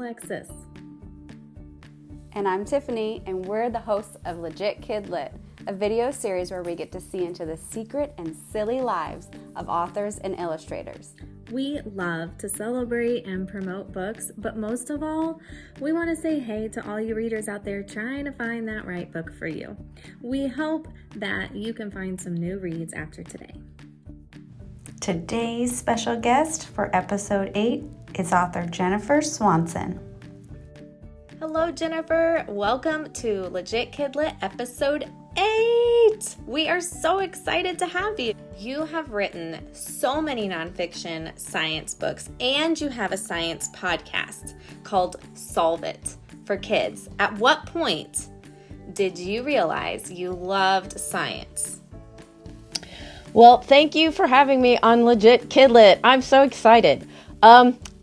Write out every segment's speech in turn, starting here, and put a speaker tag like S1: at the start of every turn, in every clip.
S1: Alexis.
S2: And I'm Tiffany, and we're the hosts of Legit Kid Lit, a video series where we get to see into the secret and silly lives of authors and illustrators.
S1: We love to celebrate and promote books, but most of all, we want to say hey to all you readers out there trying to find that right book for you. We hope that you can find some new reads after today.
S3: Today's special guest for episode 8 is author Jennifer Swanson.
S1: Hello, Jennifer. Welcome to Legit Kid Lit episode 8. We are so excited to have you. You have written so many nonfiction science books, and you have a science podcast called Solve It for Kids. At what point did you realize you loved science?
S4: Well, thank you for having me on Legit Kid Lit. I'm so excited.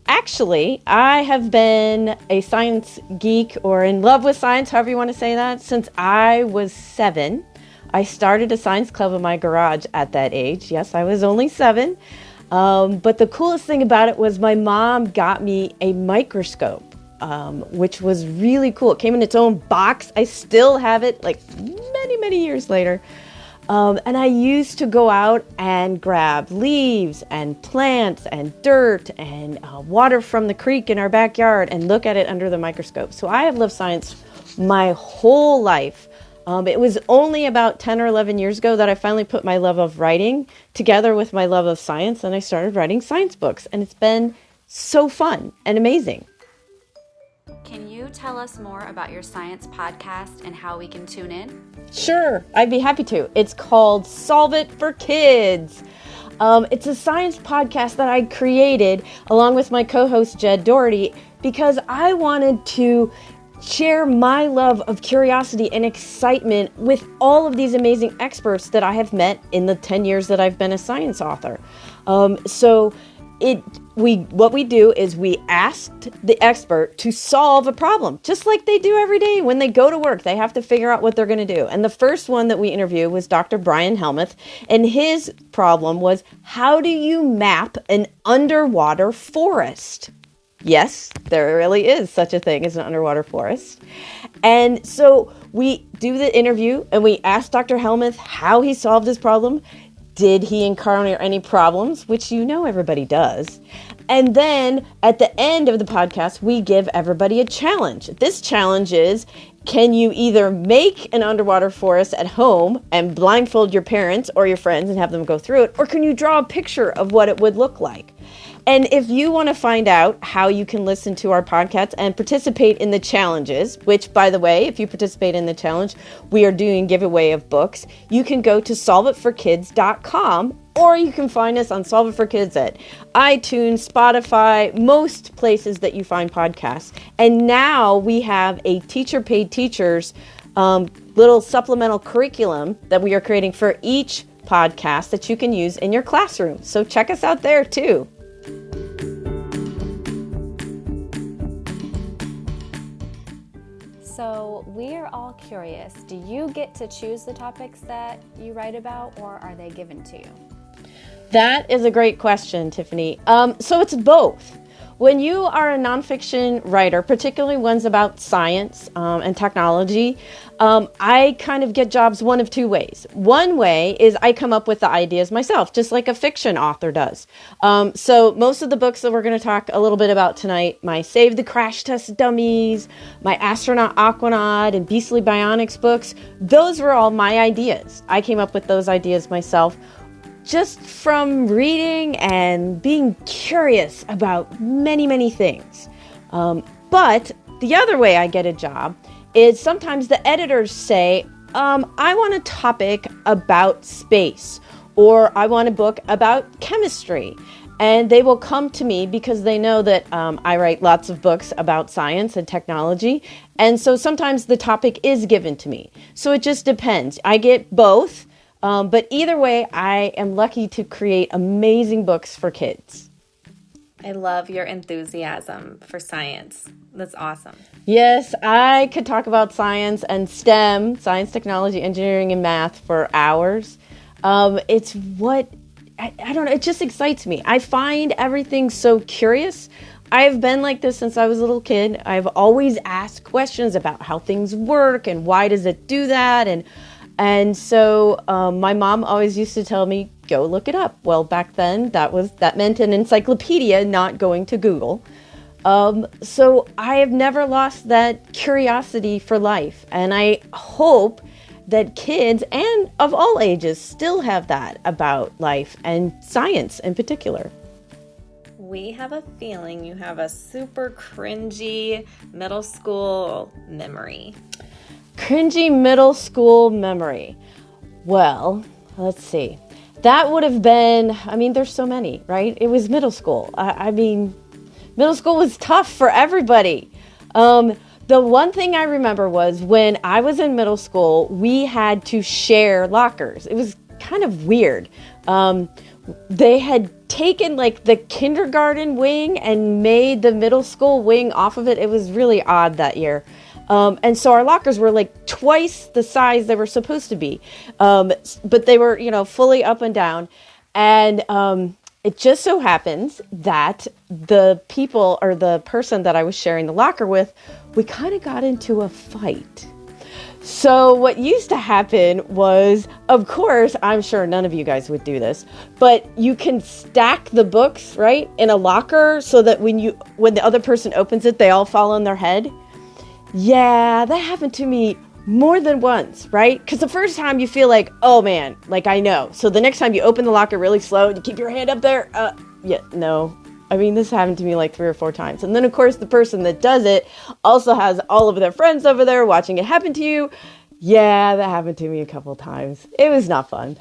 S4: Actually, I have been a science geek or in love with science, however you want to say that, since I was 7. I started a science club in my garage at that age. Yes, I was only 7. But the coolest thing about it was my mom got me a microscope, which was really cool. It came in its own box. I still have it like many, many years later. And I used to go out and grab leaves and plants and dirt and water from the creek in our backyard and look at it under the microscope. So I have loved science my whole life. It was only about 10 or 11 years ago that I finally put my love of writing together with my love of science, and I started writing science books. And it's been so fun and amazing.
S2: Can you tell us more about your science podcast and how we can tune in?
S4: Sure, I'd be happy to. It's called Solve It for Kids. It's a science podcast that I created along with my co-host Jed Doherty because I wanted to share my love of curiosity and excitement with all of these amazing experts that I have met in the 10 years that I've been a science author. What we do is we asked the expert to solve a problem, just like they do every day when they go to work. They have to figure out what they're going to do. And the first one that we interviewed was Dr. Brian Helmuth, and his problem was, how do you map an underwater forest? Yes, there really is such a thing as an underwater forest. And so we do the interview, and we ask Dr. Helmuth how he solved his problem. Did he encounter any problems? Which you know everybody does. And then at the end of the podcast, we give everybody a challenge. This challenge is, can you either make an underwater forest at home and blindfold your parents or your friends and have them go through it? Or can you draw a picture of what it would look like? And if you want to find out how you can listen to our podcast and participate in the challenges, which, by the way, if you participate in the challenge, we are doing a giveaway of books, you can go to solveitforkids.com, or you can find us on Solve It for Kids at iTunes, Spotify, most places that you find podcasts. And now we have a teacher-paid teachers little supplemental curriculum that we are creating for each podcast that you can use in your classroom. So check us out there too.
S2: So we are all curious. Do you get to choose the topics that you write about, or are they given to you?
S4: That is a great question, Tiffany. So it's both. When you are a nonfiction writer, particularly ones about science and technology, I kind of get jobs one of two ways. One way is I come up with the ideas myself, just like a fiction author does. So most of the books that we're going to talk a little bit about tonight, my Save the Crash Test Dummies, my Astronaut Aquanaut, and Beastly Bionics books, those were all my ideas. I came up with those ideas myself, just from reading and being curious about many, many things. But the other way I get a job is sometimes the editors say, I want a topic about space, or I want a book about chemistry. And they will come to me because they know that I write lots of books about science and technology. And so sometimes the topic is given to me. So it just depends. I get both. But either way, I am lucky to create amazing books for kids.
S1: I love your enthusiasm for science. That's awesome.
S4: Yes, I could talk about science and STEM, science, technology, engineering, and math for hours. It's what, I don't know, it just excites me. I find everything so curious. I've been like this since I was a little kid. I've always asked questions about how things work and why does it do that. And so my mom always used to tell me, go look it up. Well, back then that meant an encyclopedia, not going to Google. So I have never lost that curiosity for life. And I hope that kids and of all ages still have that about life and science in particular.
S1: We have a feeling you have a super cringy middle school memory.
S4: Cringy middle school memory. Well, let's see. That would have been, there's so many, right? It was middle school. Middle school was tough for everybody. The one thing I remember was when I was in middle school, we had to share lockers. It was kind of weird. They had taken like the kindergarten wing and made the middle school wing off of it. It was really odd that year. And so our lockers were like twice the size they were supposed to be. But they were, fully up and down. And it just so happens that the people or the person that I was sharing the locker with, we kind of got into a fight. So what used to happen was, of course, I'm sure none of you guys would do this, but you can stack the books, right, in a locker so that when the other person opens it, they all fall on their head. Yeah, that happened to me more than once, right? Because the first time you feel like, oh man, like I know. So the next time you open the locker really slow and you keep your hand up there, no. This happened to me like 3 or 4 times. And then of course the person that does it also has all of their friends over there watching it happen to you. Yeah, that happened to me a couple times. It was not fun.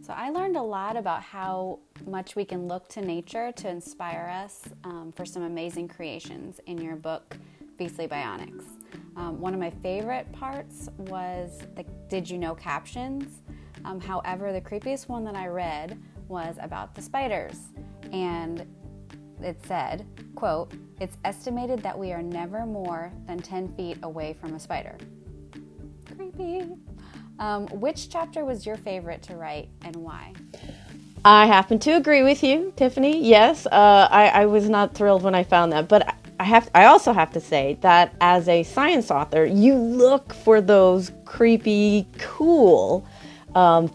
S2: So I learned a lot about how much we can look to nature to inspire us for some amazing creations in your book, Beastly Bionics. One of my favorite parts was the did you know captions. However, the creepiest one that I read was about the spiders. And it said, quote, "It's estimated that we are never more than 10 feet away from a spider." Creepy. Which chapter was your favorite to write and why?
S4: I happen to agree with you, Tiffany. Yes, I was not thrilled when I found that, but I also have to say that as a science author, you look for those creepy, cool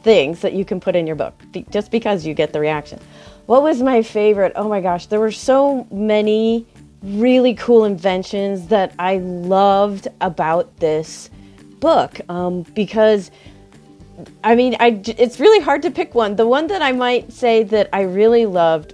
S4: things that you can put in your book, just because you get the reaction. What was my favorite? Oh my gosh, there were so many really cool inventions that I loved about this book because it's really hard to pick one. The one that I might say that I really loved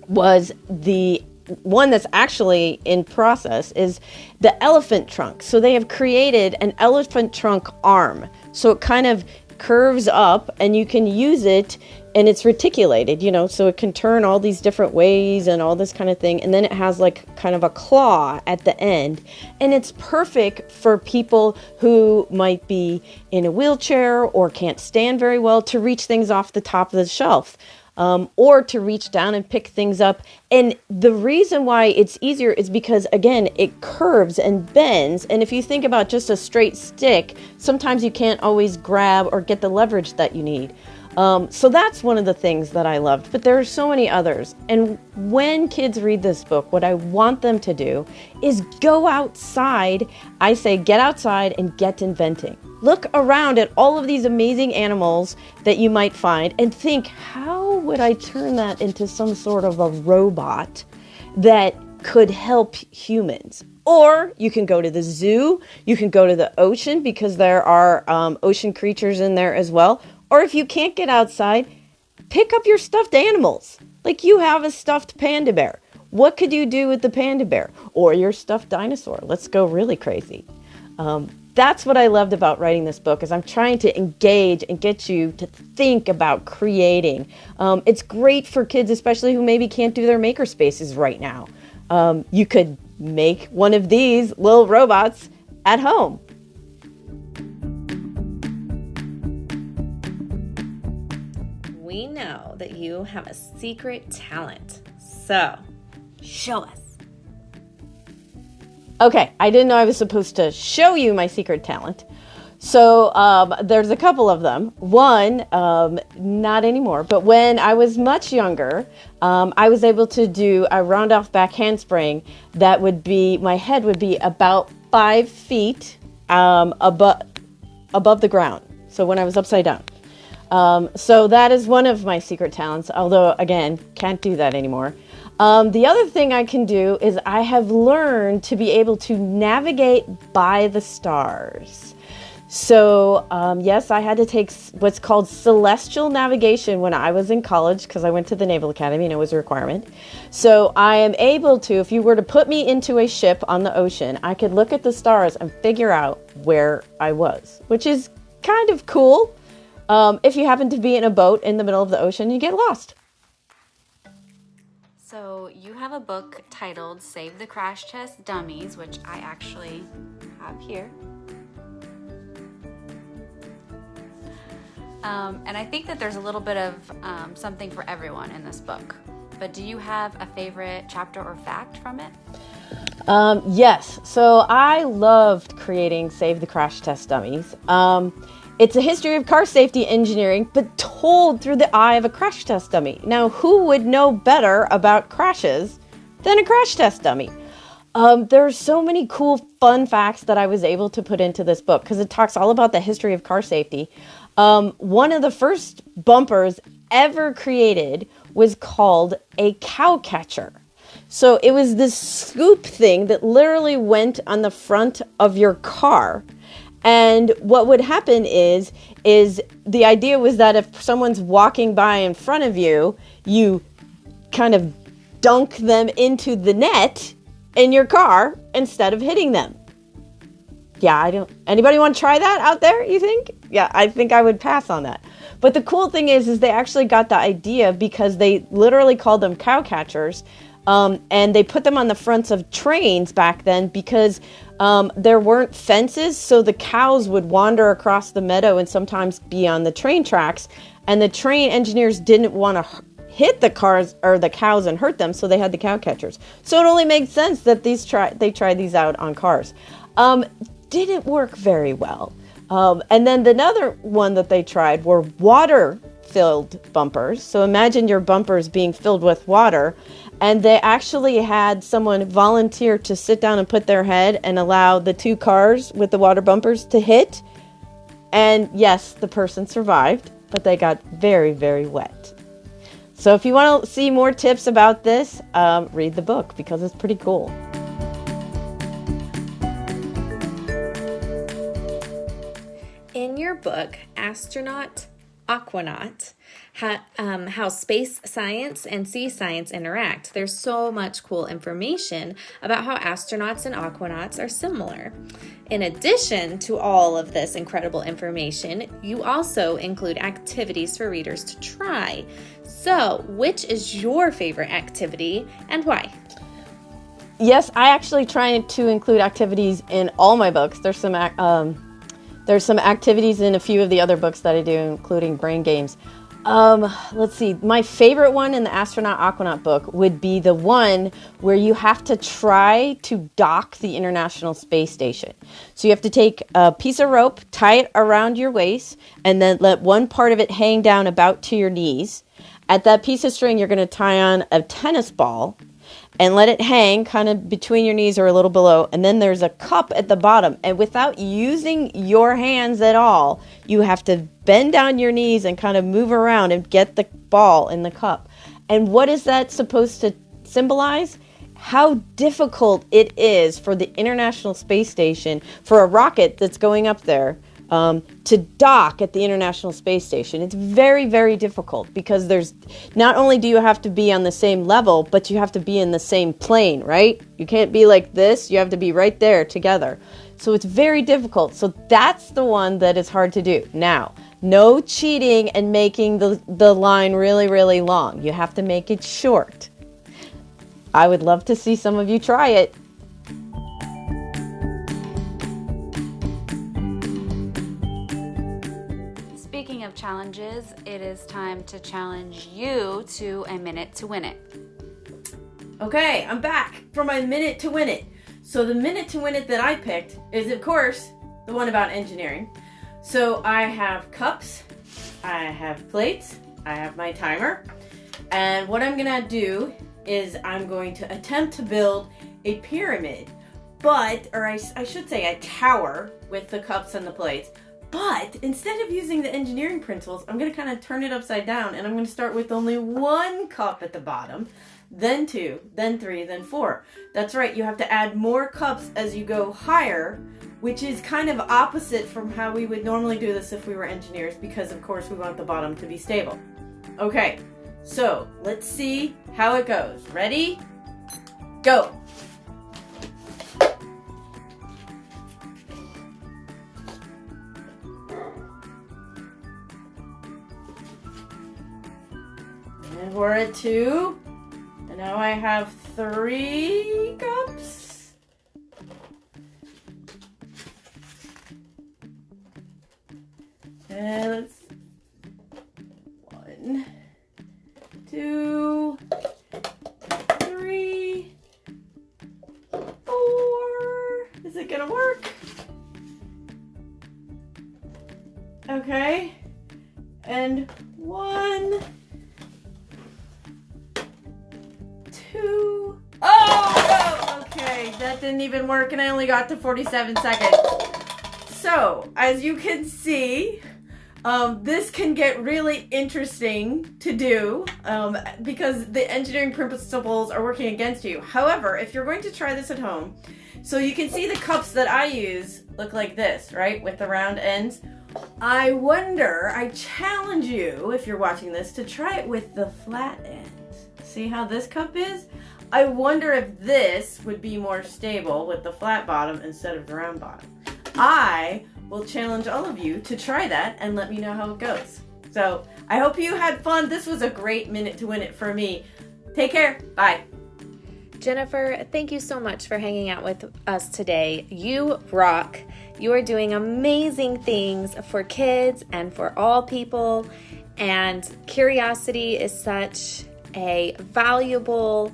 S4: was the one that's actually in process is the elephant trunk. So they have created an elephant trunk arm. So it kind of curves up and you can use it and it's reticulated, so it can turn all these different ways and all this kind of thing. And then it has like kind of a claw at the end. And it's perfect for people who might be in a wheelchair or can't stand very well to reach things off the top of the shelf. Or to reach down and pick things up. And the reason why it's easier is because, again, it curves and bends. And if you think about just a straight stick, sometimes you can't always grab or get the leverage that you need. So that's one of the things that I loved, but there are so many others. And when kids read this book, what I want them to do is go outside. I say, get outside and get inventing. Look around at all of these amazing animals that you might find and think, how would I turn that into some sort of a robot that could help humans? Or you can go to the zoo, you can go to the ocean because there are ocean creatures in there as well. Or if you can't get outside, pick up your stuffed animals. Like you have a stuffed panda bear. What could you do with the panda bear? Or your stuffed dinosaur. Let's go really crazy. That's what I loved about writing this book is I'm trying to engage and get you to think about creating. It's great for kids, especially who maybe can't do their maker spaces right now. You could make one of these little robots at home.
S1: We know that you have a secret talent, so show us.
S4: Okay, I didn't know I was supposed to show you my secret talent. So there's a couple of them. One, not anymore, but when I was much younger, I was able to do a round-off back handspring that would be, my head would be about 5 feet above the ground. So when I was upside down. So that is one of my secret talents, although, again, can't do that anymore. The other thing I can do is I have learned to be able to navigate by the stars. So, yes, I had to take what's called celestial navigation when I was in college because I went to the Naval Academy and it was a requirement. So I am able to, if you were to put me into a ship on the ocean, I could look at the stars and figure out where I was, which is kind of cool. If you happen to be in a boat in the middle of the ocean, you get lost.
S2: So you have a book titled Save the Crash Test Dummies, which I actually have here. And I think that there's a little bit of something for everyone in this book. But do you have a favorite chapter or fact from it?
S4: Yes. So I loved creating Save the Crash Test Dummies. It's a history of car safety engineering, but told through the eye of a crash test dummy. Now, who would know better about crashes than a crash test dummy? There are so many cool, fun facts that I was able to put into this book because it talks all about the history of car safety. One of the first bumpers ever created was called a cow catcher. So it was this scoop thing that literally went on the front of your car. And what would happen is the idea was that if someone's walking by in front of you, you kind of dunk them into the net in your car instead of hitting them. Yeah, anybody want to try that out there, you think? Yeah, I think I would pass on that. But the cool thing is they actually got the idea because they literally called them cow catchers. And they put them on the fronts of trains back then because there weren't fences, so the cows would wander across the meadow and sometimes be on the train tracks. And the train engineers didn't want to hit the cars or the cows and hurt them, so they had the cow catchers. So it only made sense that they tried these out on cars. Didn't work very well. And then another one that they tried were water-filled bumpers. So imagine your bumpers being filled with water. And they actually had someone volunteer to sit down and put their head and allow the two cars with the water bumpers to hit. And yes, the person survived, but they got very, very wet. So if you want to see more tips about this, read the book because it's pretty cool.
S1: In your book, Astronaut Aquanaut, how space science and sea science interact. There's so much cool information about how astronauts and aquanauts are similar. In addition to all of this incredible information, you also include activities for readers to try. So, which is your favorite activity and why?
S4: Yes, I actually try to include activities in all my books. There's some activities in a few of the other books that I do, including brain games. Let's see. My favorite one in the Astronaut Aquanaut book would be the one where you have to try to dock the International Space Station. So you have to take a piece of rope, tie it around your waist, and then let one part of it hang down about to your knees. At that piece of string, you're going to tie on a tennis ball and let it hang kind of between your knees or a little below. And then there's a cup at the bottom. And without using your hands at all, you have to bend down your knees and kind of move around and get the ball in the cup. And what is that supposed to symbolize? How difficult it is for the International Space Station, for a rocket that's going up there, to dock at the International Space Station. It's very, very difficult because there's not only do you have to be on the same level, but you have to be in the same plane, right? You can't be like this. You have to be right there together. So it's very difficult. So that's the one that is hard to do. Now, no cheating and making the line really, really long. You have to make it short. I would love to see some of you try it.
S2: Speaking of challenges, it is time to challenge you to a minute to win it.
S4: Okay, I'm back for my minute to win it. So the minute to win it that I picked is, of course, the one about engineering. So I have cups, I have plates, I have my timer, and what I'm gonna do is I'm going to attempt to build a pyramid, or I should say a tower with the cups and the plates. But instead of using the engineering principles, I'm gonna kind of turn it upside down, and I'm gonna start with only 1 cup at the bottom, then 2, then 3, then 4. That's right, you have to add more cups as you go higher, which is kind of opposite from how we would normally do this if we were engineers, because of course we want the bottom to be stable. Okay, so let's see how it goes. Ready? Go! And we're at 2. And now I have 3 cups. And let's 1, 2, 3, 4. Is it gonna work? Okay. And 1, 2. Oh, no! Okay, that didn't even work, and I only got to 47 seconds. So, as you can see, this can get really interesting to do because the engineering principles are working against you. However, if you're going to try this at home, so you can see the cups that I use look like this, right? With the round ends. I challenge you, if you're watching this, to try it with the flat ends. See how this cup is? I wonder if this would be more stable with the flat bottom instead of the round bottom. I will challenge all of you to try that and let me know how it goes. So I hope you had fun. This was a great minute to win it for me. Take care. Bye.
S1: Jennifer, thank you so much for hanging out with us today. You rock. You are doing amazing things for kids and for all people. And curiosity is such a valuable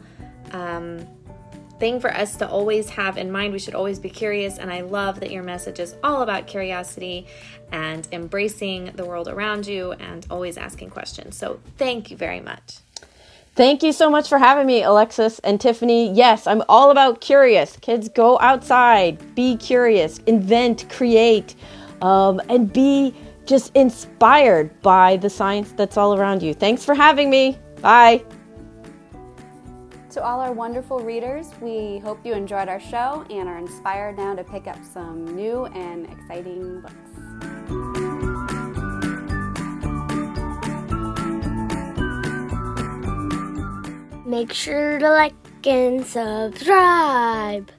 S1: thing for us to always have in mind. We should always be curious, and I love that your message is all about curiosity and embracing the world around you and always asking questions. So thank you very much.
S4: Thank you so much for having me, Alexis and Tiffany. Yes, I'm all about curious. Kids, go outside, be curious, invent, create, and be just inspired by the science that's all around you. Thanks for having me. Bye.
S2: To all our wonderful readers, we hope you enjoyed our show and are inspired now to pick up some new and exciting books.
S5: Make sure to like and subscribe.